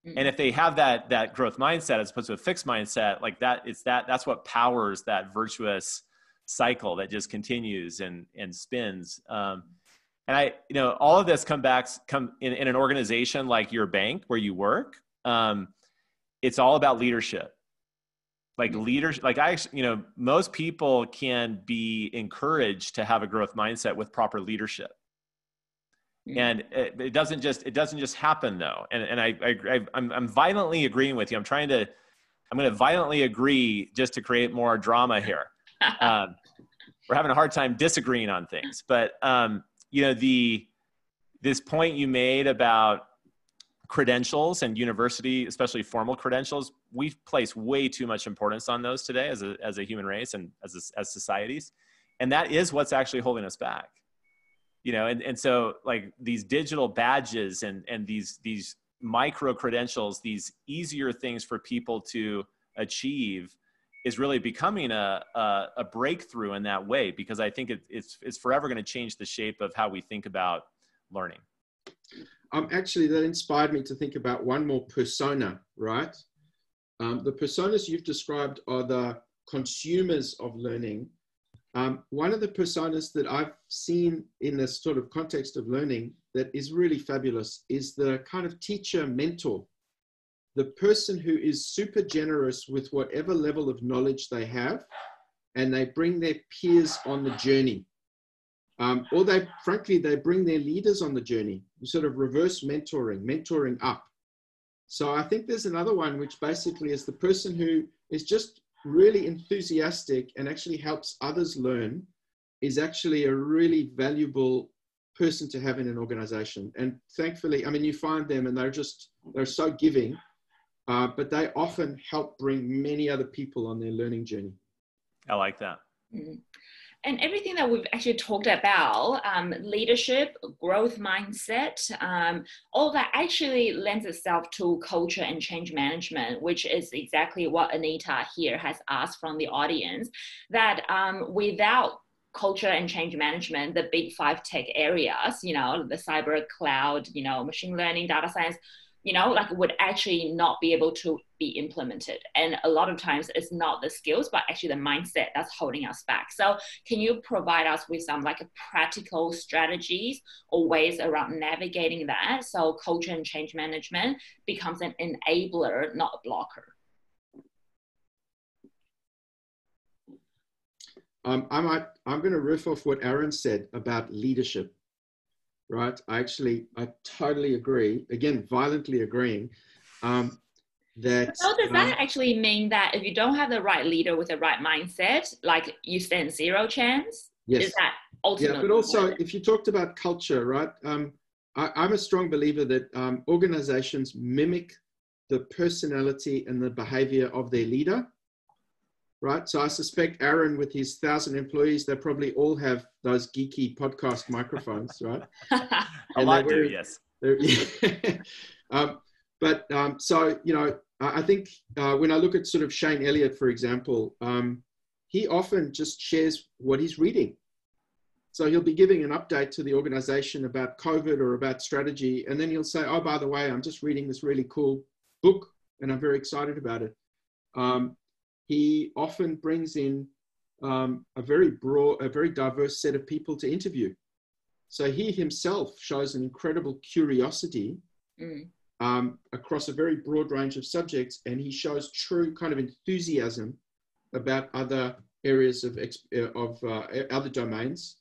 And if they have that growth mindset as opposed to a fixed mindset, like that's what powers that virtuous cycle that just continues and spins. And you know, all of this come in an organization like your bank where you work. It's all about leadership. Like leadership, you know, most people can be encouraged to have a growth mindset with proper leadership. And it doesn't just happen though. And I'm violently agreeing with you. I'm going to violently agree just to create more drama here. We're having a hard time disagreeing on things, but you know, this point you made about credentials and university, especially formal credentials, we place way too much importance on those today as a human race and as societies. And that is what's actually holding us back. You know, and so like these digital badges and these micro credentials, these easier things for people to achieve is really becoming a breakthrough in that way, because I think it's forever going to change the shape of how we think about learning. Actually, that inspired me to think about one more persona, right? The personas you've described are the consumers of learning. One of the personas that I've seen in this sort of context of learning that is really fabulous is the kind of teacher mentor, the person who is super generous with whatever level of knowledge they have, and they bring their peers on the journey. Or they bring their leaders on the journey, sort of reverse mentoring up. So I think there's another one, which basically is the person who is just really enthusiastic and actually helps others learn, is actually a really valuable person to have in an organization. And thankfully, I mean, you find them and they're so giving, but they often help bring many other people on their learning journey. I like that. Mm-hmm. And everything that we've actually talked about, leadership, growth mindset, all that actually lends itself to culture and change management, which is exactly what Anita here has asked from the audience, that without culture and change management, the big 5 tech areas, you know, the cyber, cloud, you know, machine learning, data science, you know, like would actually not be able to be implemented. And a lot of times it's not the skills, but actually the mindset that's holding us back. So can you provide us with some like practical strategies or ways around navigating that so culture and change management becomes an enabler, not a blocker? I'm going to riff off what Aaron said about leadership. Right. I totally agree. Again, violently agreeing. So does that actually mean that if you don't have the right leader with the right mindset, like you stand zero chance? Yes. Is that ultimately? Yeah, but also if you talked about culture, right? I'm a strong believer that organizations mimic the personality and the behavior of their leader. Right. So I suspect Aaron, with his 1,000 employees, they probably all have those geeky podcast microphones, right? A lot do, yes. So, you know, I think when I look at sort of Shane Elliott, for example, he often just shares what he's reading. So he'll be giving an update to the organization about COVID or about strategy. And then he'll say, oh, by the way, I'm just reading this really cool book and I'm very excited about it. He often brings in a very diverse set of people to interview. So he himself shows an incredible curiosity across a very broad range of subjects, and he shows true kind of enthusiasm about other areas of other domains.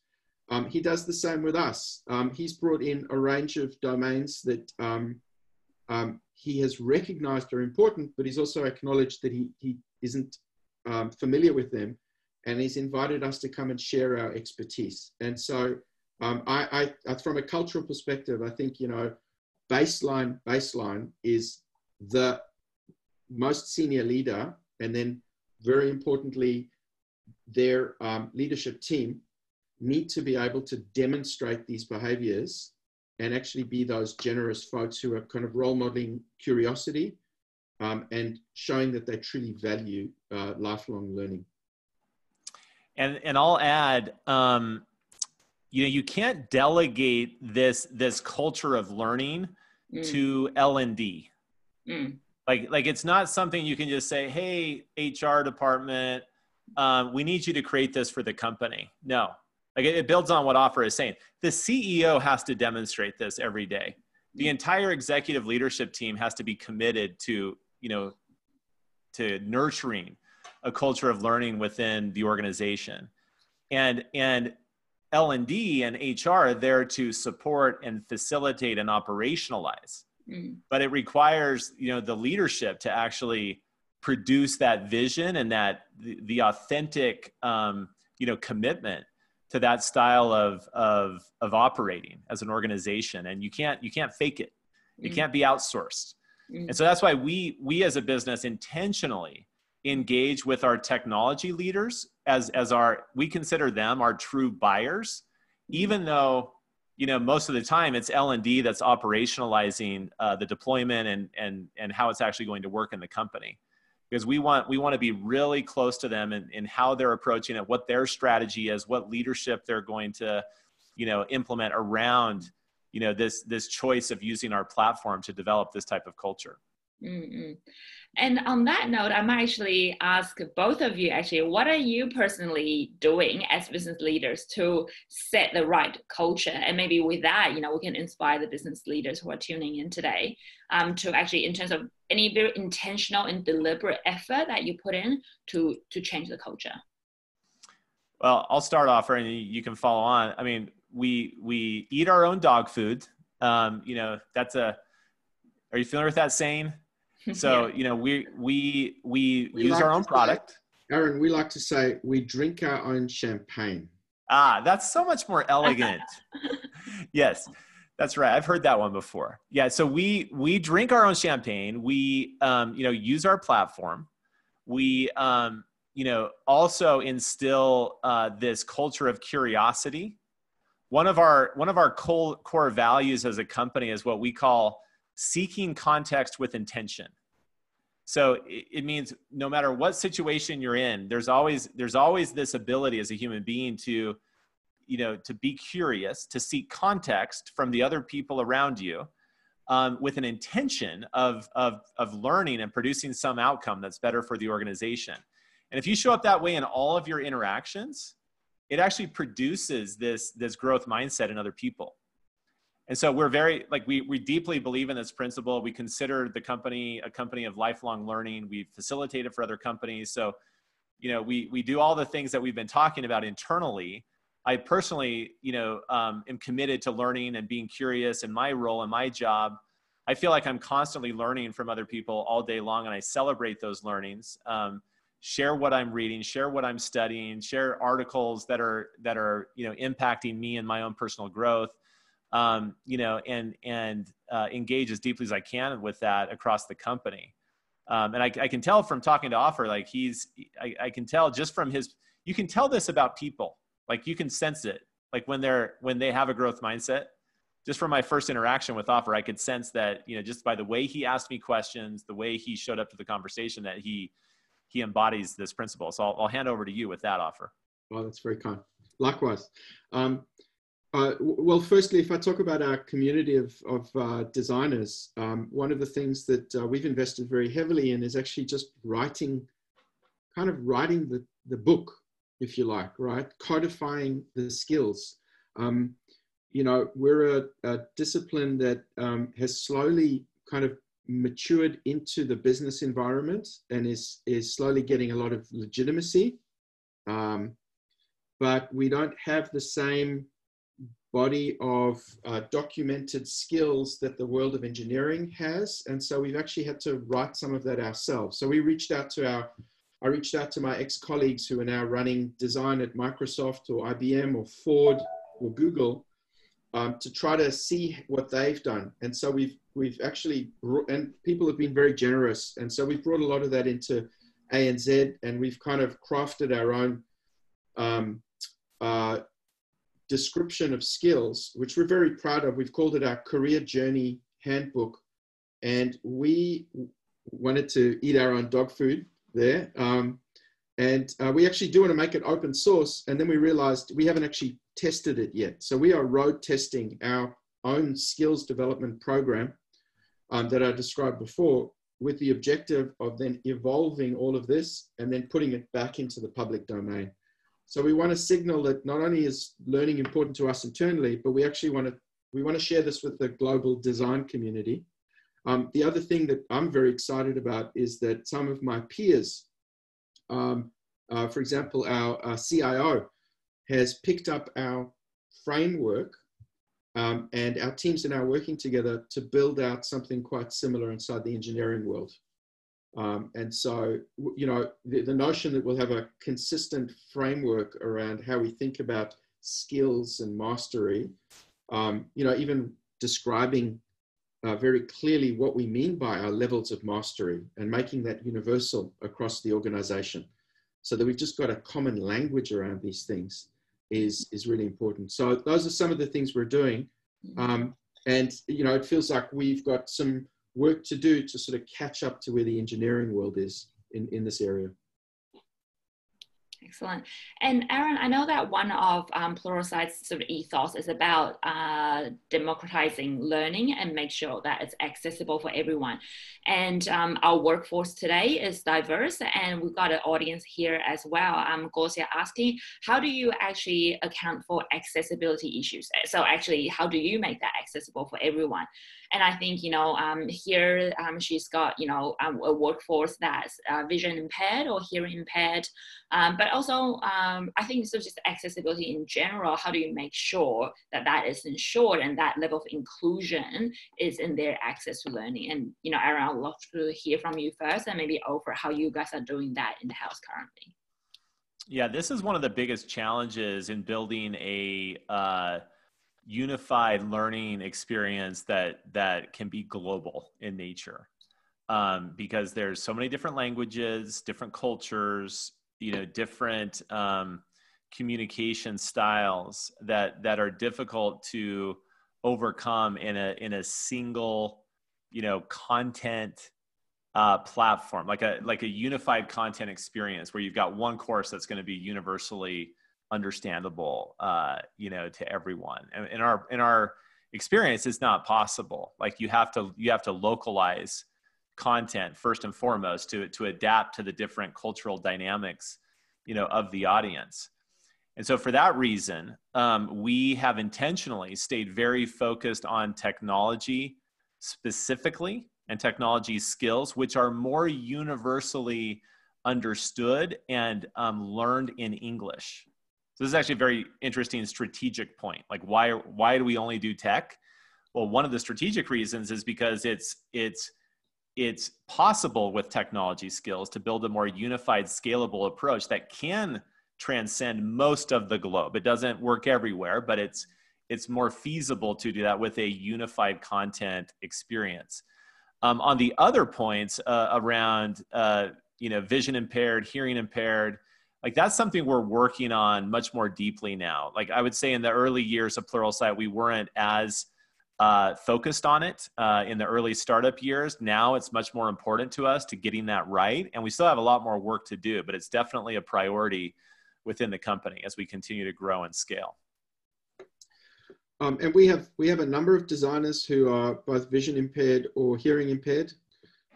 He does the same with us. He's brought in a range of domains that he has recognized are important, but he's also acknowledged that he isn't familiar with them, and he's invited us to come and share our expertise. And so I from a cultural perspective, I think, baseline is the most senior leader, and then very importantly, their leadership team need to be able to demonstrate these behaviors and actually be those generous folks who are kind of role modeling curiosity and showing that they truly value lifelong learning. And I'll add, you can't delegate this culture of learning to L&D. Like it's not something you can just say, hey, HR department, we need you to create this for the company. No, like it builds on what Opher is saying. The CEO has to demonstrate this every day. The entire executive leadership team has to be committed to, to nurturing a culture of learning within the organization. And L&D and HR are there to support and facilitate and operationalize. But it requires, the leadership to actually produce that vision and that the authentic, commitment to that style of operating as an organization. And you can't fake it. It can't be outsourced. And so that's why we as a business intentionally engage with our technology leaders as we consider them our true buyers, even though, most of the time it's L&D that's operationalizing the deployment and how it's actually going to work in the company. Because we want to be really close to them in how they're approaching it, what their strategy is, what leadership they're going to, implement around, this choice of using our platform to develop this type of culture. And on that note, I might actually ask both of you, what are you personally doing as business leaders to set the right culture? And maybe with that, we can inspire the business leaders who are tuning in today to actually, in terms of any very intentional and deliberate effort that you put in to change the culture. Well, I'll start off, and you can follow on. I mean, we eat our own dog food. Are you familiar with that saying? So, we use our own product. Aaron, we like to say we drink our own champagne. That's so much more elegant. Yes, that's right. I've heard that one before. Yeah. So we drink our own champagne. We, use our platform. We, also instill this culture of curiosity. One of our core values as a company is what we call seeking context with intention. So it means no matter what situation you're in, there's always this ability as a human being to be curious, to seek context from the other people around you, with an intention of learning and producing some outcome that's better for the organization. And if you show up that way in all of your interactions, it actually produces this growth mindset in other people. And so we're very, we deeply believe in this principle. We consider the company a company of lifelong learning. We facilitate it for other companies. So, we do all the things that we've been talking about internally. I personally, am committed to learning and being curious in my role and my job. I feel like I'm constantly learning from other people all day long, and I celebrate those learnings. Share what I'm reading, share what I'm studying, share articles that are impacting me and my own personal growth. And engage as deeply as I can with that across the company. And I can tell from talking to Opher, I can tell just from you can tell this about people, you can sense it, when they have a growth mindset. Just from my first interaction with Opher, I could sense that, just by the way he asked me questions, the way he showed up to the conversation, that he embodies this principle. So I'll hand over to you with that, Opher. Well, that's very kind. Likewise. Well, firstly, if I talk about our community of designers, one of the things that we've invested very heavily in is actually just writing the book, if you like, right? Codifying the skills. We're a discipline that has slowly kind of matured into the business environment and is slowly getting a lot of legitimacy. But we don't have the same body of documented skills that the world of engineering has. And so we've actually had to write some of that ourselves. So we reached out to I reached out to my ex-colleagues who are now running design at Microsoft or IBM or Ford or Google to try to see what they've done. And so we've actually, and people have been very generous. And so we've brought a lot of that into ANZ, and we've kind of crafted our own description of skills, which we're very proud of. We've called it our Career Journey Handbook. And we wanted to eat our own dog food there. We actually do want to make it open source. And then we realized we haven't actually tested it yet. So we are road testing our own skills development program that I described before, with the objective of then evolving all of this and then putting it back into the public domain. So we want to signal that not only is learning important to us internally, but we actually want to share this with the global design community. The other thing that I'm very excited about is that some of my peers, for example, our CIO has picked up our framework, and our teams are now working together to build out something quite similar inside the engineering world. And so, you know, the notion that we'll have a consistent framework around how we think about skills and mastery, you know, even describing very clearly what we mean by our levels of mastery and making that universal across the organization, so that we've just got a common language around these things is really important. So those are some of the things we're doing. And, you know, it feels like we've got some work to do to sort of catch up to where the engineering world is in this area. Excellent. And Aaron, I know that one of Pluralsight's sort of ethos is about democratizing learning and make sure that it's accessible for everyone. And our workforce today is diverse, and we've got an audience here as well. Gosia asking, how do you actually account for accessibility issues? So actually, how do you make that accessible for everyone? And I think, you know, here she's got, you know, a workforce that's vision impaired or hearing impaired, but also I think so just accessibility in general. How do you make sure that that is ensured and that level of inclusion is in their access to learning? And, you know, Aaron, I'd love to hear from you first, and maybe Opher, how you guys are doing that in the house currently. Yeah, this is one of the biggest challenges in building a unified learning experience that can be global in nature, because there's so many different languages, different cultures, you know, different communication styles that are difficult to overcome in a single, you know, content platform, like a unified content experience where you've got one course that's going to be universally understandable, you know, to everyone. And in our experience, it's not possible. Like you have to localize content first and foremost to adapt to the different cultural dynamics, you know, of the audience. And so for that reason, we have intentionally stayed very focused on technology specifically and technology skills, which are more universally understood and learned in English. So this is actually a very interesting strategic point. Like why do we only do tech? Well, one of the strategic reasons is because it's possible with technology skills to build a more unified, scalable approach that can transcend most of the globe. It doesn't work everywhere, but it's more feasible to do that with a unified content experience. On the other points around you know, vision impaired, hearing impaired, like that's something we're working on much more deeply now. Like I would say in the early years of Pluralsight, we weren't as focused on it in the early startup years. Now it's much more important to us to getting that right. And we still have a lot more work to do, but it's definitely a priority within the company as we continue to grow and scale. And we have a number of designers who are both vision impaired or hearing impaired.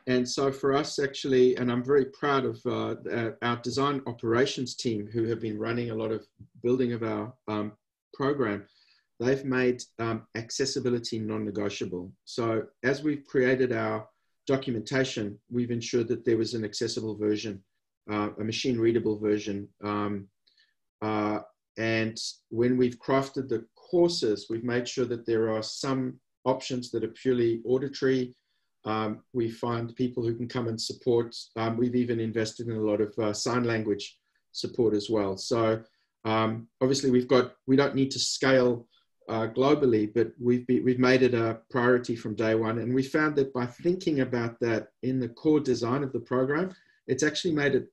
And so for us actually, and I'm very proud of our design operations team who have been running a lot of building of our program. They've made accessibility non-negotiable. So as we've created our documentation, we've ensured that there was an accessible version, a machine readable version. And when we've crafted the courses, we've made sure that there are some options that are purely auditory. We find people who can come and support. We've even invested in a lot of sign language support as well. So obviously we don't need to scale globally, but we've made it a priority from day one. And we found that by thinking about that in the core design of the program, it's actually made it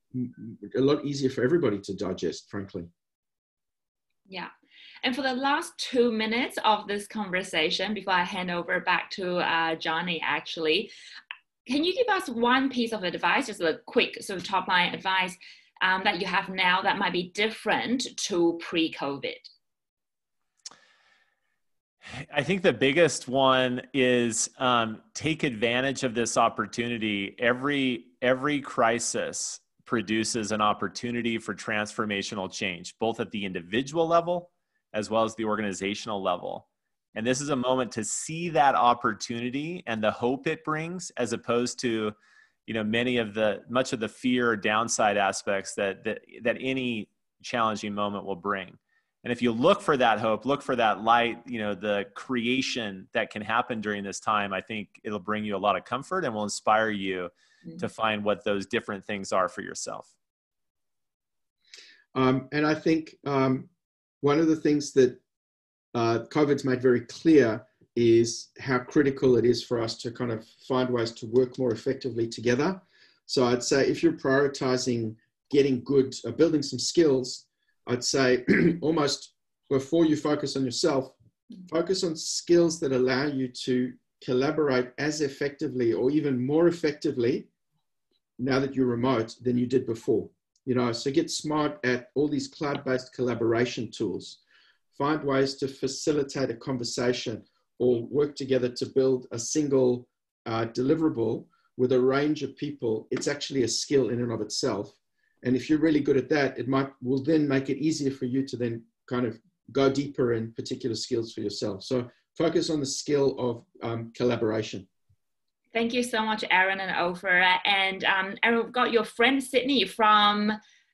a lot easier for everybody to digest, frankly. Yeah. And for the last 2 minutes of this conversation, before I hand over back to Johnny, actually, can you give us one piece of advice, just a quick sort of top line advice that you have now that might be different to pre-COVID? I think the biggest one is take advantage of this opportunity. Every crisis produces an opportunity for transformational change, both at the individual level as well as the organizational level. And this is a moment to see that opportunity and the hope it brings, as opposed to, you know, much of the fear or downside aspects that any challenging moment will bring. And if you look for that hope, look for that light, you know, the creation that can happen during this time, I think it'll bring you a lot of comfort and will inspire you to find what those different things are for yourself. And I think one of the things that COVID's made very clear is how critical it is for us to kind of find ways to work more effectively together. So I'd say if you're prioritizing getting good, building some skills, I'd say almost before you focus on yourself, focus on skills that allow you to collaborate as effectively or even more effectively now that you're remote than you did before. You know, so get smart at all these cloud-based collaboration tools. Find ways to facilitate a conversation or work together to build a single deliverable with a range of people. It's actually a skill in and of itself. And if you're really good at that, will then make it easier for you to then kind of go deeper in particular skills for yourself. So focus on the skill of collaboration. Thank you so much, Aaron and Opher. And Aaron, we've got your friend Sydney from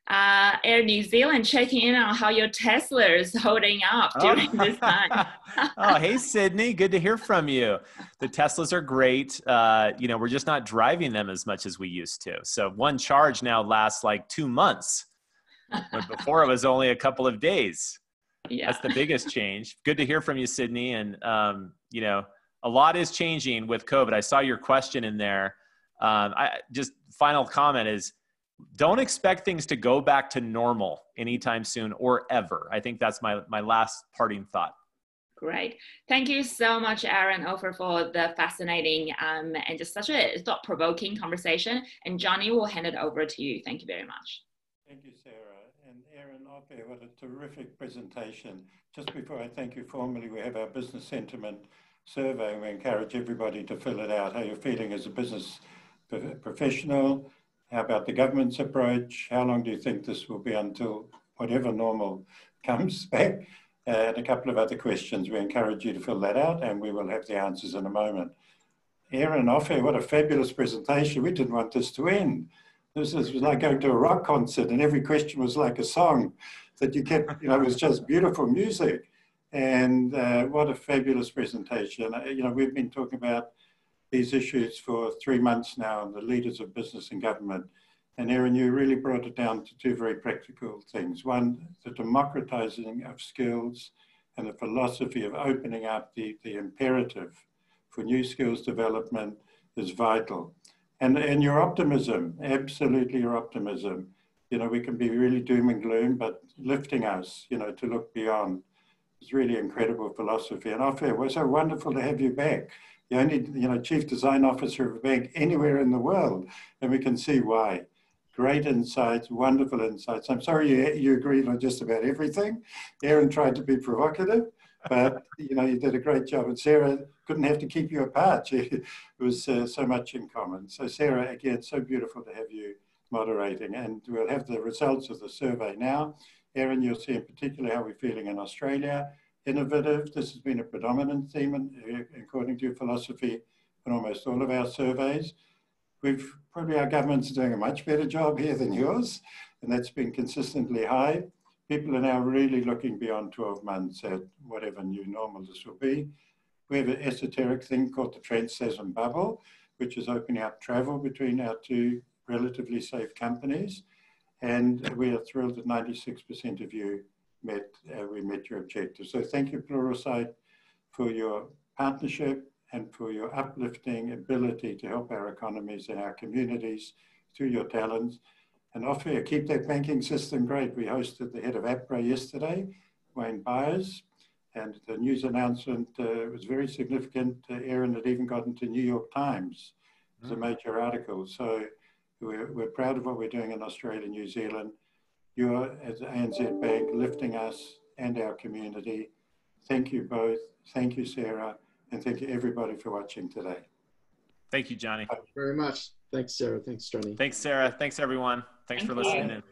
Air New Zealand checking in on how your Tesla is holding up during this time. Oh, hey, Sydney. Good to hear from you. The Teslas are great. You know, we're just not driving them as much as we used to. So one charge now lasts like 2 months, but before it was only a couple of days. Yeah. That's the biggest change. Good to hear from you, Sydney. And, you know, a lot is changing with COVID. I saw your question in there. Just final comment is, don't expect things to go back to normal anytime soon or ever. I think that's my last parting thought. Great. Thank you so much, Aaron, Opher, for the fascinating and just such a thought-provoking conversation. And Johnny, will hand it over to you. Thank you very much. Thank you, Sarah. And Aaron, Opher, what a terrific presentation. Just before I thank you formally, we have our business sentiment survey, and we encourage everybody to fill it out. How you're feeling as a business professional? How about the government's approach? How long do you think this will be until whatever normal comes back? And a couple of other questions. We encourage you to fill that out, and we will have the answers in a moment. Aaron, Opher, what a fabulous presentation. We didn't want this to end. This was like going to a rock concert, and every question was like a song that you kept, you know, it was just beautiful music. And what a fabulous presentation. You know, we've been talking about these issues for 3 months now, and the leaders of business and government. And Aaron, you really brought it down to two very practical things. One, the democratizing of skills and the philosophy of opening up the imperative for new skills development is vital. And your optimism, absolutely your optimism. You know, we can be really doom and gloom, but lifting us, you know, to look beyond is really incredible philosophy. And Opher, it was so wonderful to have you back. The only, you know, chief design officer of a bank anywhere in the world, and we can see why. Great insights, wonderful insights. I'm sorry you agreed on just about everything. Aaron tried to be provocative, but you know, you did a great job. And Sarah couldn't have to keep you apart. It was so much in common. So Sarah, again, so beautiful to have you moderating. And we'll have the results of the survey now. Aaron, you'll see in particular how we're feeling in Australia. Innovative, this has been a predominant theme, according to your philosophy, in almost all of our surveys. Our government's doing a much better job here than yours, and that's been consistently high. people are now really looking beyond 12 months at whatever new normal this will be. We have an esoteric thing called the Trans-Tasman bubble, which is opening up travel between our two relatively safe companies. And we are thrilled that 96% of you we met your objectives. So thank you, Pluralsight, for your partnership and for your uplifting ability to help our economies and our communities through your talents. And Opher, keep that banking system great. We hosted the head of APRA yesterday, Wayne Byers, and the news announcement was very significant. Aaron had even gotten to New York Times as a major article. So we're proud of what we're doing in Australia and New Zealand. You're, as ANZ Bank, lifting us and our community. Thank you both. Thank you, Sarah. And thank you, everybody, for watching today. Thank you, Johnny. Thank you very much. Thanks, Sarah. Thanks, Johnny. Thanks, Sarah. Thanks, everyone. Thanks for listening in.